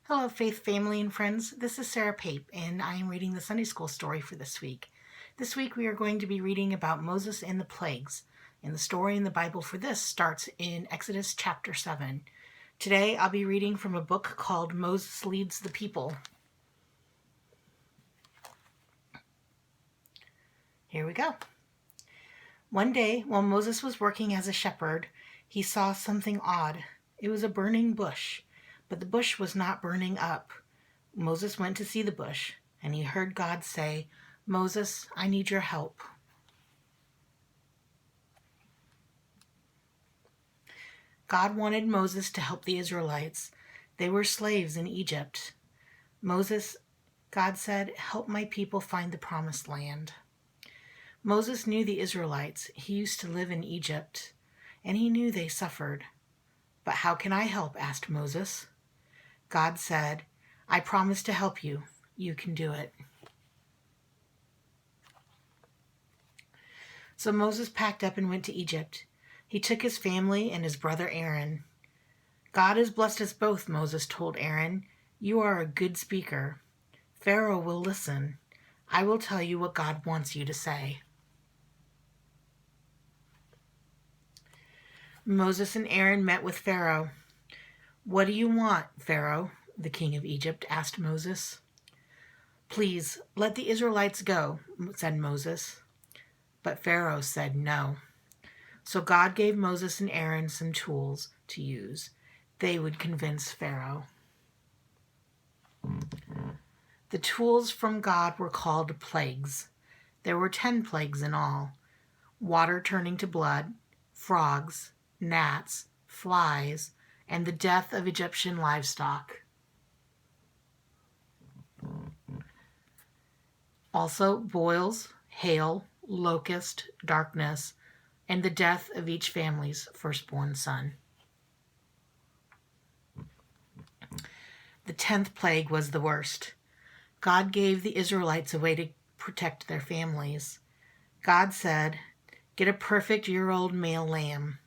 Hello, Faith family and friends. This is Sarah Pape, and I am reading the Sunday School story for this week. This week we are going to be reading about Moses and the plagues, and the story in the Bible for this starts in Exodus chapter 7. Today I'll be reading from a book called Moses Leads the People. Here we go. One day, while Moses was working as a shepherd, he saw something odd. It was a burning bush, but the bush was not burning up. Moses went to see the bush, and he heard God say, "Moses, I need your help." God wanted Moses to help the Israelites. They were slaves in Egypt. "Moses," God said, "help my people find the promised land." Moses knew the Israelites. He used to live in Egypt, and he knew they suffered. "But how can I help?" asked Moses. God said, "I promise to help you. You can do it." So Moses packed up and went to Egypt. He took his family and his brother Aaron. "God has blessed us both," Moses told Aaron. "You are a good speaker. Pharaoh will listen. I will tell you what God wants you to say." Moses and Aaron met with Pharaoh. "What do you want, Pharaoh?" the king of Egypt asked Moses. "Please, let the Israelites go," said Moses. But Pharaoh said no. So God gave Moses and Aaron some tools to use. They would convince Pharaoh. The tools from God were called plagues. There were 10 plagues in all: water turning to blood, frogs, gnats, flies, and the death of Egyptian livestock. Also boils, hail, locust, darkness, and the death of each family's firstborn son. The 10th plague was the worst. God gave the Israelites a way to protect their families. God said, "Get a perfect year-old male lamb.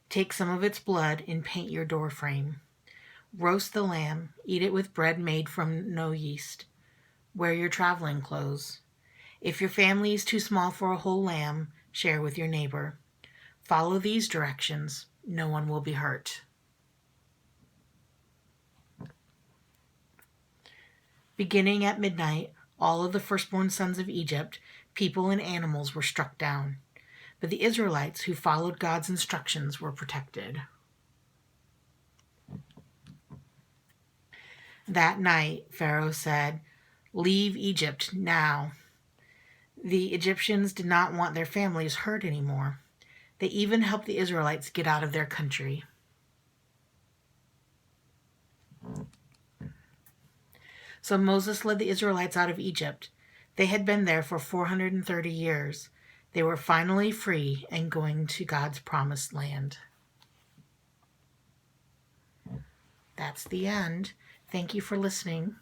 Take some of its blood and paint your doorframe. Roast the lamb, eat it with bread made from no yeast. Wear your traveling clothes. If your family is too small for a whole lamb, share with your neighbor. Follow these directions. No one will be hurt." Beginning at midnight, all of the firstborn sons of Egypt, people and animals, were struck down. But the Israelites who followed God's instructions were protected. That night, Pharaoh said, "Leave Egypt now." The Egyptians did not want their families hurt anymore. They even helped the Israelites get out of their country. So Moses led the Israelites out of Egypt. They had been there for 430 years. They were finally free and going to God's promised land. That's the end. Thank you for listening.